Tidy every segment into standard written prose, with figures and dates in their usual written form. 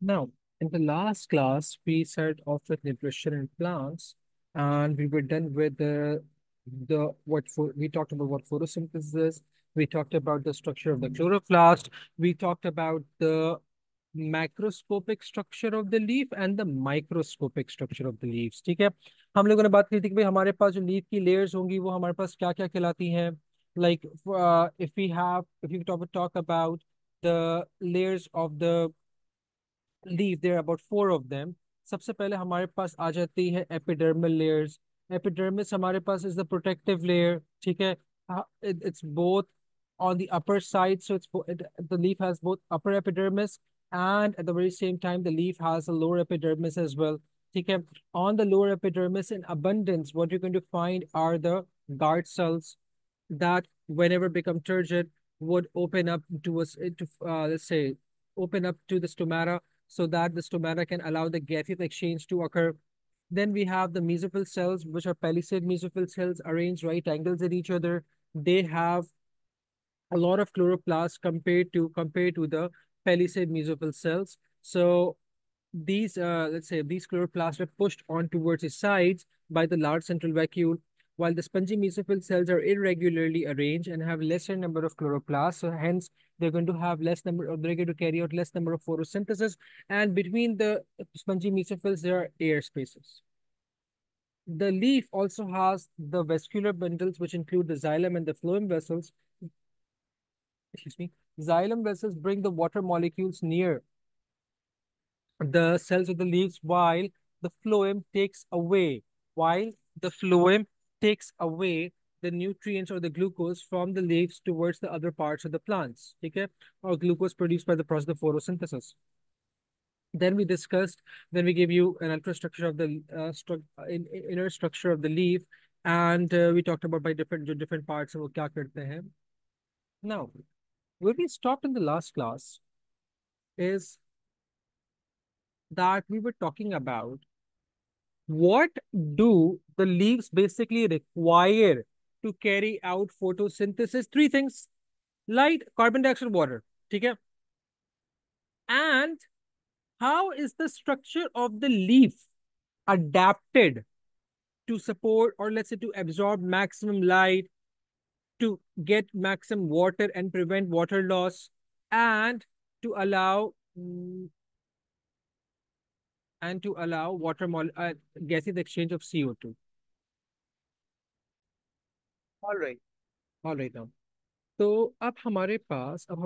Now, in the last class, we started off with nutrition in plants, and we were done with we talked about what photosynthesis is. We talked about the structure of the chloroplast. We talked about the macroscopic structure of the leaf and the microscopic structure of the leaves. ठीक है, हम लोगों ने बात की थी कि भाई हमारे पास जो लीफ की लेयर्स होंगी वो हमारे पास क्या क्या कहलाती हैं. Like if we talk about the layers of the leaf, there are about four of them. सबसे पहले हमारे पास आ जाती है एपिडर्मल लेयर्स. एपिडर्मिस हमारे पास इज द प्रोटेक्टिव लेयर. ठीक है, it's both on the upper side, so the leaf has both upper epidermis, and at the very same time the leaf has a lower epidermis as well. ठीक है, on the lower epidermis in abundance, what you're going to find are the guard cells that whenever become turgid would open up to us to let's say open up to the stomata, so that the stomata can allow the gaseous exchange to occur. Then we have the mesophyll cells, which are palisade mesophyll cells arranged right angles at each other. They have a lot of chloroplasts compared to the palisade mesophyll cells. So these let's say these chloroplasts are pushed on towards the sides by the large central vacuole, while the spongy mesophyll cells are irregularly arranged and have lesser number of chloroplasts. So hence they're going to have less number, or they're going to carry out less number of photosynthesis. And between the spongy mesophylls, there are air spaces. The leaf also has the vascular bundles, which include the xylem and the phloem vessels. Excuse me. Xylem vessels bring the water molecules near the cells of the leaves, the phloem takes away while the phloem takes away the nutrients or the glucose from the leaves towards the other parts of the plants. Okay, or glucose produced by the process of photosynthesis. Then we discussed, then we gave you an ultrastructure of the inner structure of the leaf, and we talked about by different parts of वो क्या करते हैं. Now, where we stopped in the last class is that we were talking about what do the leaves basically require to carry out photosynthesis? Three things: light, carbon dioxide, water. Okay. And how is the structure of the leaf adapted to support, or let's say to absorb maximum light, to get maximum water and prevent water loss, and to allow gases exchange of CO2. All right. All right now. तो अब हम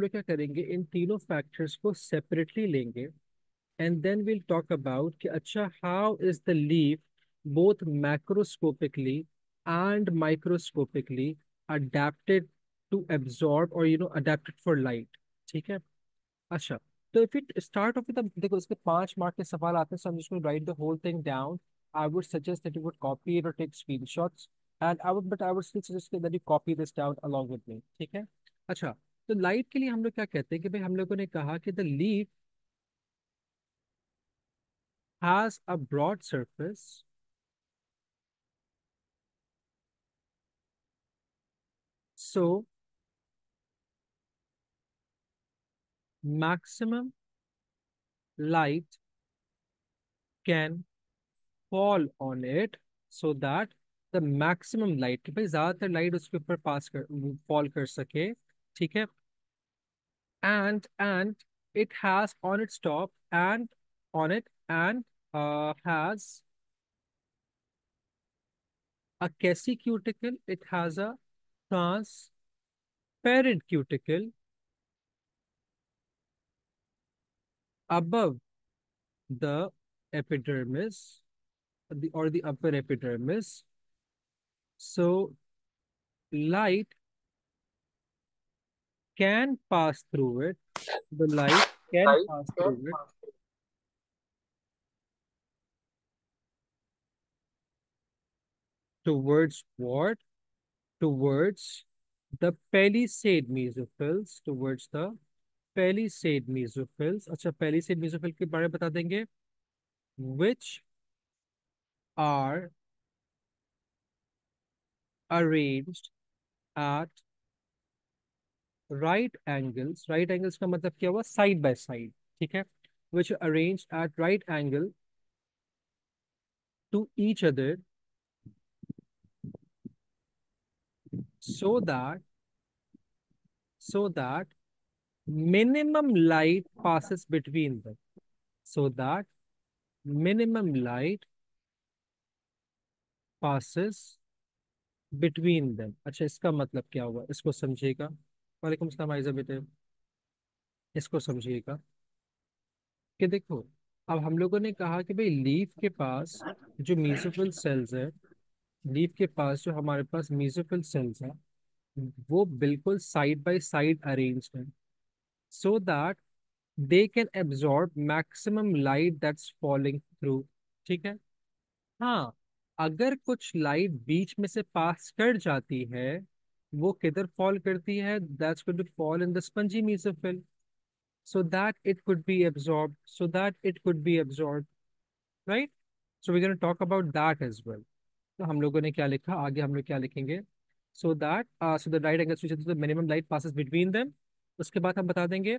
लोग क्या करेंगे, इन तीनों factors को separately लेंगे, and then will talk about कि अच्छा how is the leaf both macroscopically and microscopically adapted to absorb, और अडेप्टेड फॉर लाइट. ठीक है. अच्छा, तो if it start off with, देखो इसके 5 मार्क के सवाल आते हैं, so I am just going to write the whole thing down. I would suggest that you would copy it और take screenshots, and I would still suggest that you copy this down along with me. ठीक है. अच्छा, तो light के लिए हम लोग क्या कहते हैं कि भाई हम लोगों ने कहा कि the leaf has a broad surface, so maximum light can fall on it, so that the maximum light, कि भाई ज्यादातर लाइट उसके ऊपर पास कर फॉल कर सके. ठीक है. And it has on its top and on it and has a Cassie cuticle. It has a transparent cuticle above the epidermis, or the upper epidermis. So light can pass through it. The light can Right. pass Can through it towards what? Towards the palisade mesophils. Towards the palisade mesophils. अच्छा, palisade mesophil के बारे में बता देंगे. Which are arranged at right angles. Right angles का मतलब क्या हुआ? Side by side. ठीक है. which are arranged at right angle to each other so that so that minimum light passes between them. So that minimum light passes between them. अच्छा, इसका मतलब क्या हुआ, इसको समझिएगा। वालेकुम सलाम आयजा बेटे। इसको समझिएगा कि देखो, अब हम लोगों ने कहा कि भाई लीफ के पास जो मीसोफिल सेल्स है, लीफ के पास जो हमारे पास मीसोफिल सेल्स है, वो बिल्कुल साइड बाय साइड अरेन्ज्ड है, so that they can absorb maximum light that's falling through. ठीक है। हाँ, अगर कुछ लाइट बीच में से पास कर जाती है, वो किधर फॉल करती है, that's going to fall in the spongy mesophyll, so that it could be absorbed, so that it could be absorbed, right? So we're going to talk about that as well. तो हम लोगों ने क्या लिखा, आगे हम लोग क्या लिखेंगे? So that so the right angle switches to the minimum light passes between them. उसके बाद हम बता देंगे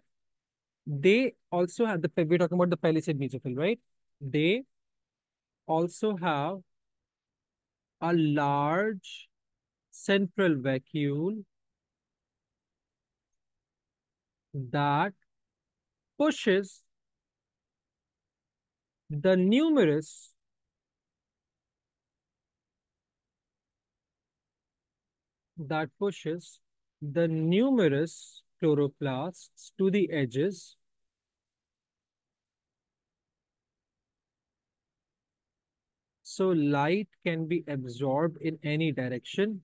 they also have the, we're talking about the palisade mesophyll, right? They also have a large central vacuole that pushes the numerous chloroplasts to the edges, so light can be absorbed in any direction.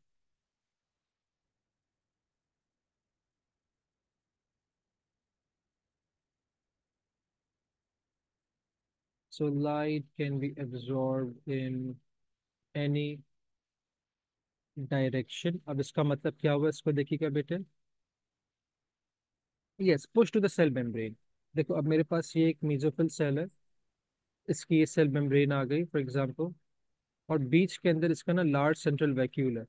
So light can be absorbed in any direction. अब इसका मतलब क्या हुआ, इसको देखिएगा बेटे। Yes, push to the cell membrane. देखो, अब मेरे पास ये एक मेसोफिल सेल है, इसकी ये सेल मेम्ब्रेन आ गई फॉर एग्जांपल, और बीच के अंदर इसका ना लार्ज सेंट्रल वैक्यूल है।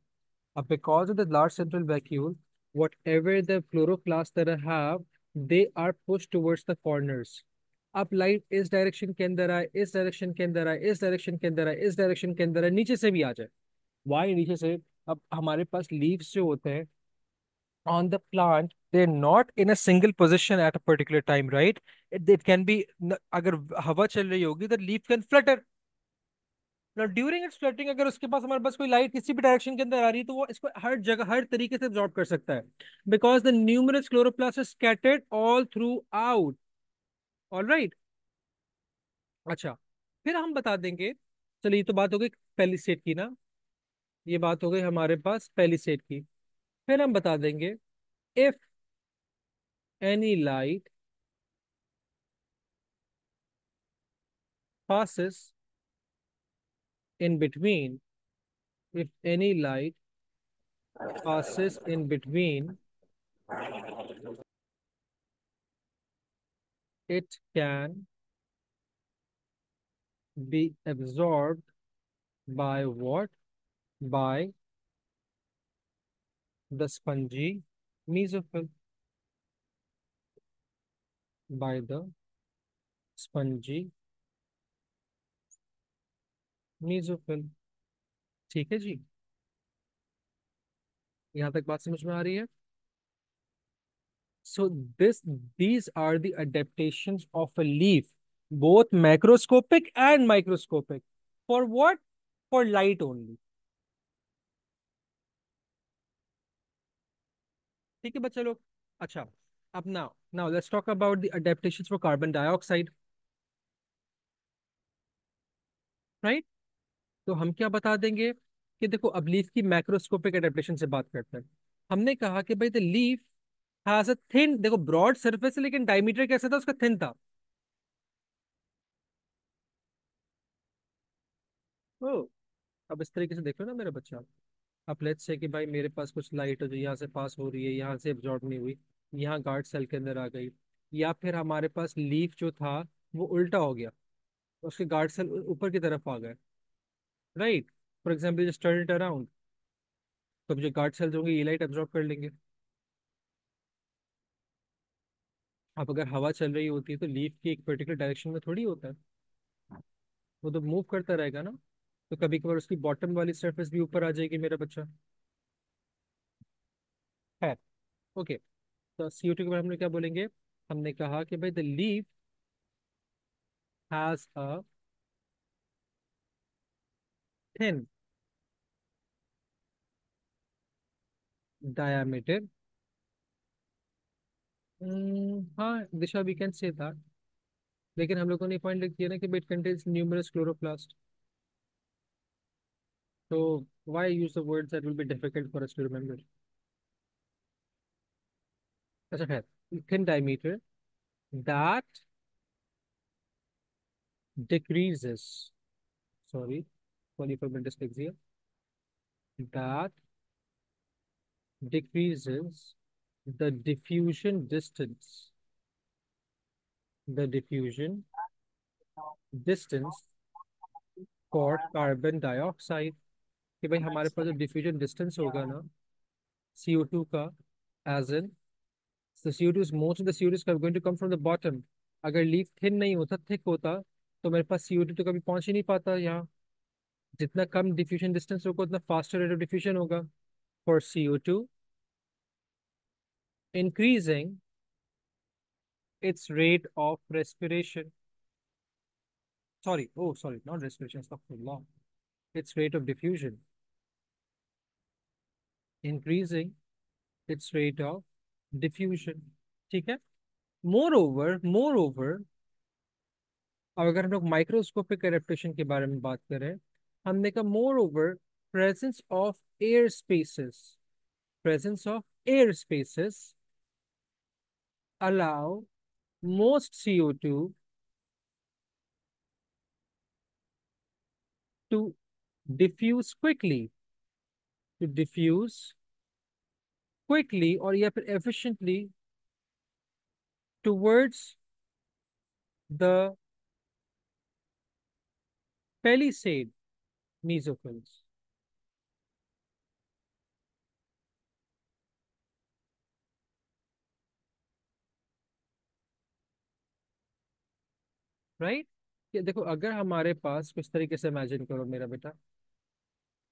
अब because of the large central vacuole, whatever the chloroplast that I have, they are push towards the corners. अब लाइट इस डायरेक्शन के अंदर आए, इस डायरेक्शन के अंदर आए, इस डायरेक्शन के अंदर आए, इस डायरेक्शन के अंदर आए, नीचे से भी आ जाए। वाई नीचे से? अब हमारे पास लीव्स जो होते हैं on the plant, they're not in a single position at a particular time, right? It can be, अगर हवा चल रही होगी, the leaf can flutter. Now during its fluttering, अगर उसके पास हमारे पास कोई लाइट किसी भी डायरेक्शन के अंदर आ रही है, तो वो इसको हर जगह हर तरीके से absorb कर सकता है, because the numerous chloroplasts are scattered all throughout. All right. अच्छा, फिर हम बता देंगे, चलिए ये तो बात हो गई पेलिसेट की ना, ये बात हो गई हमारे पास पेलिसेट की। फिर हम बता देंगे, if any light passes in between, if any light passes in between, it can be absorbed by what? By the spongy mesophyll. By the spongy mesophyll। ठीक है जी, यहाँ तक बात समझ में आ रही है? So this these are the adaptations of a leaf, both macroscopic and microscopic. For what? For light only. ठीक है बच्चा लोग। अच्छा, अब now now let's talk about the adaptations for carbon dioxide, right? तो हम क्या बता देंगे कि देखो, अब लीफ की मैक्रोस्कोपिक अडेप्टेशन से बात करते हैं। हमने कहा कि भाई the leaf has a thin, देखो ब्रॉड सरफेस है, लेकिन डायमीटर कैसा था उसका? थिन था। ओ, अब इस तरीके से देख लो ना मेरा बच्चा। अब लेट्स से कि भाई मेरे पास कुछ लाइट है जो यहाँ से पास हो रही है, यहाँ से एब्जॉर्ब नहीं हुई, यहाँ गार्ड सेल के अंदर आ गई, या फिर हमारे पास लीफ जो था वो उल्टा हो गया, उसके गार्ड सेल ऊपर की तरफ आ गए, right? For example just turn it around, तो जो गार्ड सेल्स होंगे ये लाइट एब्जॉर्ब कर लेंगे। अब अगर हवा चल रही होती है तो लीफ की एक पर्टिकुलर डायरेक्शन में थोड़ी होता है, वो तो मूव करता रहेगा ना। तो कभी कभार उसकी बॉटम वाली सरफेस भी ऊपर आ जाएगी मेरा बच्चा। है। ओके। तो CO2 के बारे में हम लोग क्या बोलेंगे? हमने कहा कि भाई the leaf has a thin diameter. हाँ, Disha we can say that. लेकिन हम लोगों ने पॉइंट लिख दिया ना कि इट कंटेन्स न्यूमरस क्लोरोप्लास्ट। तो why use the words that will be difficult for us to remember? अच्छा खैर, thin diameter that decreases, sorry, coliform dyslexia, that decreases the diffusion distance, the diffusion distance for carbon dioxide. कि भाई हमारे पास जो diffusion distance होगा ना CO2 का, as in the CO2 is most of the CO2 is going to come from the bottom। अगर leaf thin नहीं होता, थिक होता, तो मेरे पास CO2 तो कभी पहुंच ही नहीं पाता यहाँ। जितना कम डिफ्यूजन डिस्टेंस होगा उतना फास्टर रेट ऑफ डिफ्यूजन होगा। For CO2 increasing its rate of respiration, sorry, not respiration, astaghfirullah, its rate of diffusion, increasing its rate of diffusion। ठीक है। मोर ओवर और अगर हम लोग माइक्रोस्कोपिक एडेप्टेशन के बारे में बात करें, हमने कहा more over presence of air spaces, presence of air spaces allow most CO2 to diffuse quickly, to diffuse quickly और या फिर efficiently towards the palisade mesophils, right. ये देखो, अगर हमारे पास कुछ तरीके से इमेजिन करो मेरा बेटा,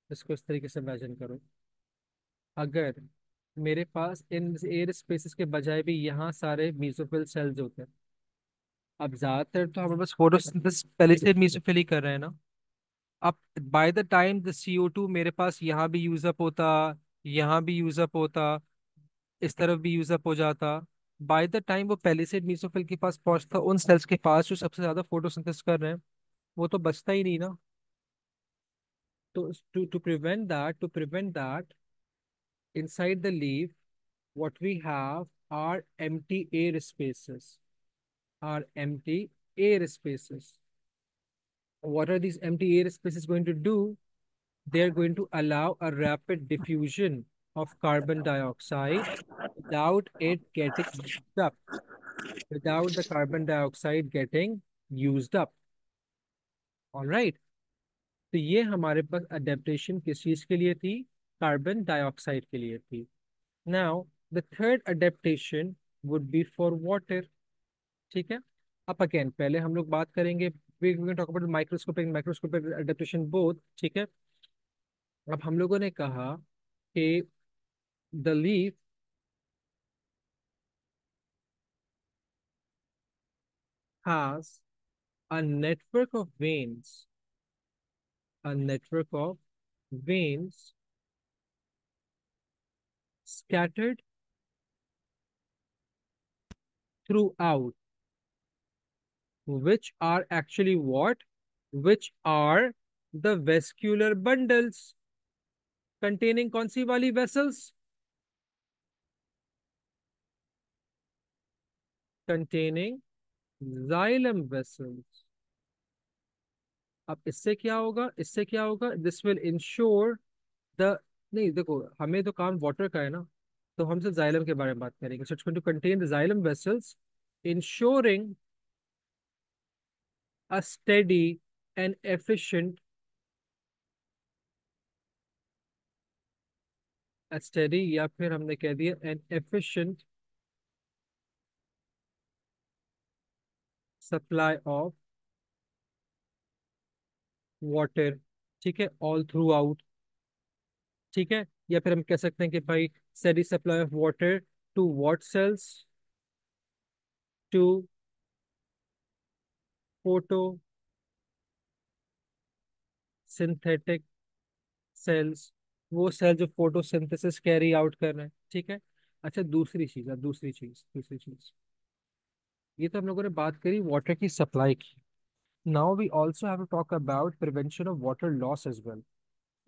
इसको इस तरीके से इमेजिन करो, अगर मेरे पास इन एयर स्पेसेस के बजाय भी यहाँ सारे मेसोफिल सेल्स होते हैं। अब ज्यादातर तो हमारे पास फोटोसिंथेसिस पहले से मेसोफिल ही कर रहे हैं ना। अब by the time the CO2 मेरे पास यहाँ भी यूज अप होता, यहाँ भी यूज अप होता, इस तरफ भी यूज अप हो जाता, बाय द टाइम वो पेलिसेड मेसोफिल के पास पहुंचता, उन सेल्स के पास जो सबसे ज्यादा फोटोसिंथेसिस कर रहे हैं, वो तो बचता ही नहीं ना। तो to prevent that inside the leaf, what we have are empty air spaces, are empty air spaces. What are these empty air spaces going to do? They are going to allow a rapid diffusion of carbon dioxide without it getting used up, without the carbon dioxide getting used up. All right. तो ये हमारे पास adaptation किस चीज के लिए थी? Carbon dioxide के लिए थी। Now the third adaptation would be for water. ठीक है। अब अगेन पहले हम लोग बात करेंगे, we will talk about microscopic adaptation both. ठीक है। अब हम लोगों ने कहा कि the leaf has a network of veins, a network of veins scattered throughout, which are actually what? Which are the vascular bundles containing कौन सी वाली vessels? Containing xylem vessels। अब इससे क्या होगा? इससे क्या होगा? दिस विल इंश्योर द, नहीं देखो, हमें तो काम वाटर का है ना, तो हम सिर्फ जाइलम के बारे में बात करेंगे। So it's going to contain the xylem vessels ensuring a steady and efficient, steady या फिर हमने कह दिया an efficient supply of water, ठीक है, ऑल थ्रू आउट, ठीक है। या फिर हम कह सकते हैं कि भाई steady supply of water to what cells, to photosynthetic cells, वो सेल जो फोटोसिंथेसिस कैरी आउट कर रहे हैं, ठीक है। अच्छा, दूसरी चीज, ये तो हम लोगों ने बात करी वाटर की सप्लाई की। Now we also have to talk about prevention of water loss as well.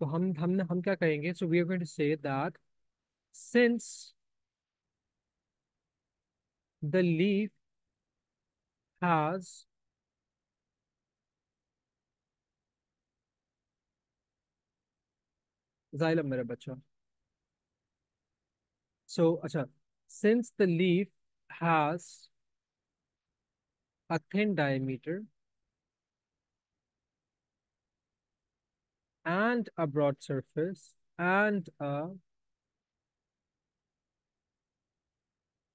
तो हम क्या कहेंगे, so we are going to say that since the leaf has, xylem मेरा बच्चा, सो अच्छा, since the leaf has a thin diameter and a broad surface and a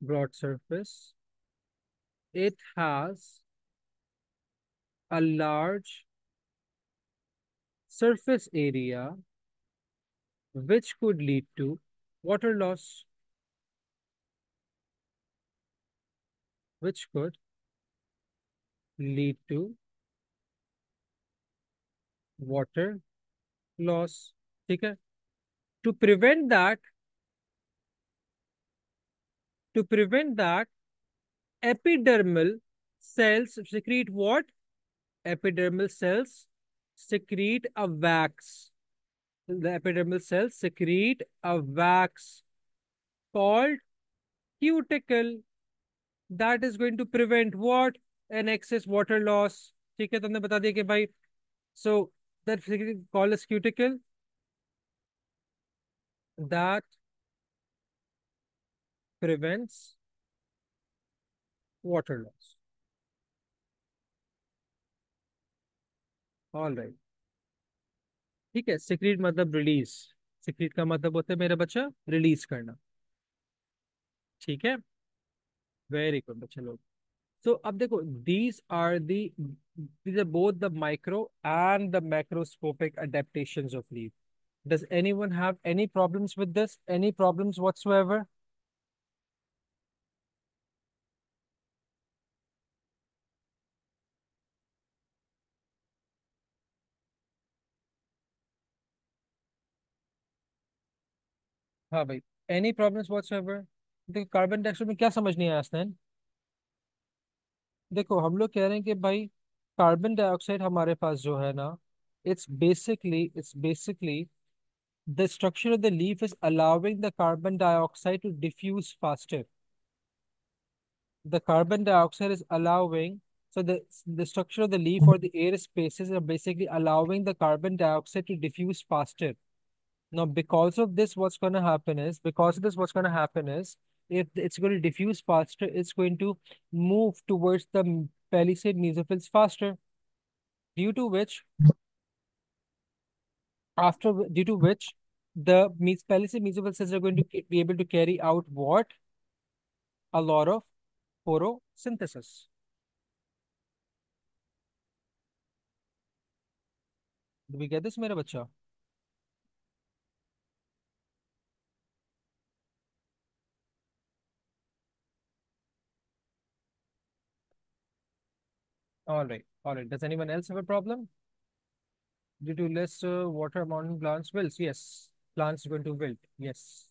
broad surface, it has a large surface area which could lead to water loss, which could lead to water loss, ठीक है। To prevent that, to prevent that, epidermal cells secrete what? Epidermal cells secrete a wax. The epidermal cells secrete a wax called cuticle that is going to prevent what? An excess water loss, ठीक है। तुमने बता दिया कि भाई, so that called as cuticle that prevents water loss. All right, ठीक है। Secrete मतलब रिलीज, सिक्रीट का मतलब होता है मेरा बच्चा रिलीज करना, ठीक है। वेरी गुड बच्चे लोग। सो अब देखो, these are both the micro and the macroscopic adaptations of leaf. Does anyone have any problems with this? Any problems whatsoever? हाँ भाई, एनी प्रॉब्लम्स व्हाटसोएवर। देखो, कार्बन डाइऑक्साइड में क्या समझ नहीं आया स्नैन। देखो, हम लोग कह रहे हैं कि भाई कार्बन डाइऑक्साइड हमारे पास जो है ना, it's basically the structure of the leaf is allowing the carbon dioxide to diffuse faster. The carbon dioxide is allowing, so the structure of the leaf or the air spaces are basically allowing the carbon dioxide to diffuse faster. Now, because of this, what's going to happen is, if it's going to diffuse faster, it's going to move towards the palisade mesophiles faster, due to which, due to which, the palisade mesophiles cells are going to be able to carry out what? A lot of photosynthesis. Do we get this, मेरा बच्चा? All right. Does anyone else have a problem? Due to less water amount in plants wilts? Yes, plants are going to wilt. Yes.